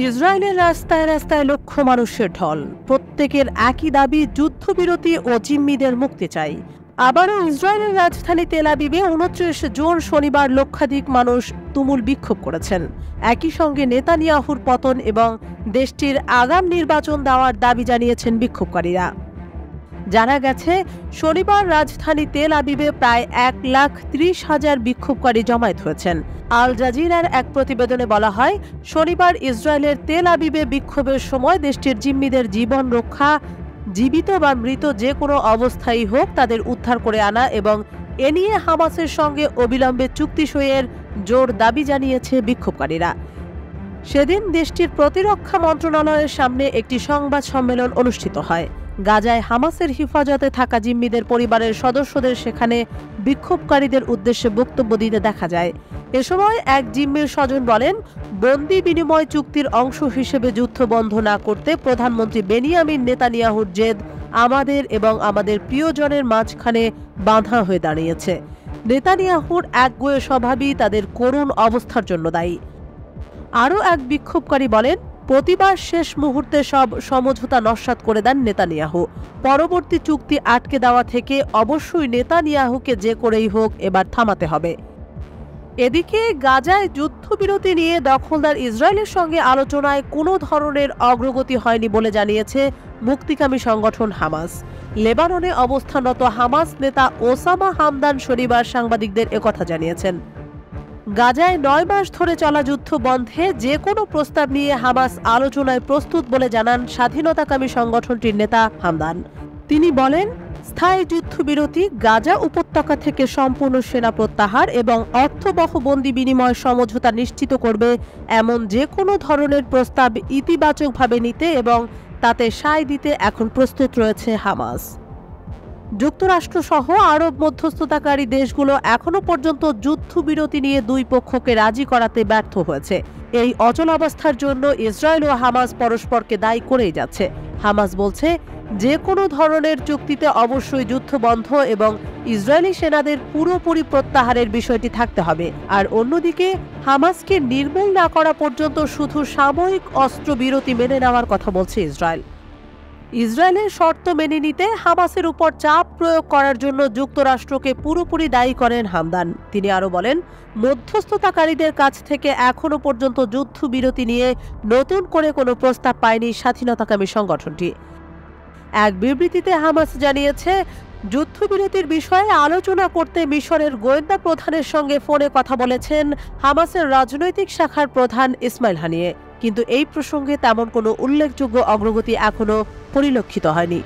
ইসরায়েলের রাস্তায় রাস্তায় লক্ষ মানুষের ঢল, প্রত্যেকের একই দাবি যুদ্ধবিরতি ও জিম্মিদের মুক্তি চাই। আবারও ইসরায়েলের রাজধানী তেল আবিবে 29 জুন শনিবার লক্ষাধিক মানুষ তুমুল বিক্ষোভ করেছেন। একই সঙ্গে নেতানিয়াহুর পতন এবং দেশটির আগাম নির্বাচন দেওয়ার দাবি জানিয়েছেন বিক্ষোভকারীরা। জানা গেছে, শনিবার রাজধানী তেল আবিবে প্রায় 1,30,000 বিক্ষোভকারী জমায়েত হয়েছেন। আল জাজিরার এক প্রতিবেদনে বলা হয়, শনিবার ইসরায়েলের তেল আবিবে বিক্ষোভের সময় দেশটির জিম্মিদের জীবন রক্ষা, জীবিত বা মৃত যে কোনো অবস্থায় হোক তাদের উদ্ধার করে আনা এবং এ নিয়ে হামাসের সঙ্গে অবিলম্বে চুক্তি সইয়ের জোর দাবি জানিয়েছে বিক্ষোভকারীরা। সেদিন দেশটির প্রতিরক্ষা মন্ত্রণালয়ের সামনে একটি সংবাদ সম্মেলন অনুষ্ঠিত হয়। গাজায় হামাসের হেফাজতে থাকা জিম্মিদের পরিবারের সদস্যদের সেখানে বিক্ষোভকারীদের উদ্দেশ্যে বক্তব্য দিতে দেখা যায়। এ সময় এক জিম্মির স্বজন বলেন, বন্দি বিনিময় চুক্তির অংশ হিসেবে যুদ্ধ বন্ধ না করতে প্রধানমন্ত্রী বেনিয়ামিন নেতানিয়াহুর জেদ আমাদের এবং আমাদের প্রিয়জনের মাঝখানে বাঁধা হয়ে দাঁড়িয়েছে। নেতানিয়াহুর একগুঁয়ে স্বভাবই তাদের করুণ অবস্থার জন্য দায়ী। আরও এক বিক্ষোভকারী বলেন, প্রতিবার শেষ মুহূর্তে সব সমঝোতা নস্যাৎ করে দেন নেতানিয়াহু। পরবর্তী চুক্তি আটকে দেওয়া থেকে অবশ্যই নেতানিয়াহুকে যে করেই হোক এবার থামাতে হবে। এদিকে গাজায় যুদ্ধবিরতি নিয়ে দখলদার ইসরায়েলের সঙ্গে আলোচনায় কোনো ধরনের অগ্রগতি হয়নি বলে জানিয়েছে মুক্তিকামী সংগঠন হামাস। লেবাননে অবস্থানরত হামাস নেতা ওসামা হামদান শনিবার সাংবাদিকদের একথা জানিয়েছেন। গাজায় 9 মাস ধরে চলা যুদ্ধ বন্ধে যে কোনো প্রস্তাব নিয়ে হামাস আলোচনায় প্রস্তুত বলে জানান স্বাধীনতাকামী সংগঠনটির নেতা হামদান। তিনি বলেন, স্থায়ী যুদ্ধবিরতি, গাজা উপত্যকা থেকে সম্পূর্ণ সেনা প্রত্যাহার এবং অর্থবহ বন্দি বিনিময় সমঝোতা নিশ্চিত করবে এমন যে কোনো ধরনের প্রস্তাব ইতিবাচকভাবে নিতে এবং তাতে সায় দিতে এখন প্রস্তুত রয়েছে হামাস। যুক্তরাষ্ট্রসহ আরব মধ্যস্থতাকারী দেশগুলো এখনো পর্যন্ত যুদ্ধবিরতি নিয়ে দুই পক্ষকে রাজি করাতে ব্যর্থ হয়েছে। এই অচলাবস্থার জন্য ইসরায়েল ও হামাস পরস্পরকে দায়ী করেই যাচ্ছে। হামাস বলছে, যে কোনো ধরনের চুক্তিতে অবশ্যই যুদ্ধ বন্ধ এবং ইসরায়েলি সেনাদের পুরোপুরি প্রত্যাহারের বিষয়টি থাকতে হবে। আর অন্যদিকে হামাসকে নির্মূল না করা পর্যন্ত শুধু সাময়িক অস্ত্রবিরতি মেনে নেওয়ার কথা বলছে ইসরায়েল। ইসরায়েলের শর্ত মেনে নিতে হামাসের উপর চাপ প্রয়োগ করার জন্য যুক্তরাষ্ট্রকে পুরোপুরি দায়ী করেন হামদান। তিনি আরও বলেন, মধ্যস্থতাকারীদের কাছ থেকে এখনো পর্যন্ত যুদ্ধবিরতি নিয়ে নতুন করে কোনো প্রস্তাব পায়নি স্বাধীনতাকামী সংগঠনটি। এক বিবৃতিতে হামাস জানিয়েছে, যুদ্ধবিরতির বিষয়ে আলোচনা করতে মিশরের গোয়েন্দা প্রধানের সঙ্গে ফোনে কথা বলেছেন হামাসের রাজনৈতিক শাখার প্রধান ইসমাইল হানিয়ে, কিন্তু এই প্রসঙ্গে তেমন কোনো উল্লেখযোগ্য অগ্রগতি এখনো পরিলক্ষিত হয়নি।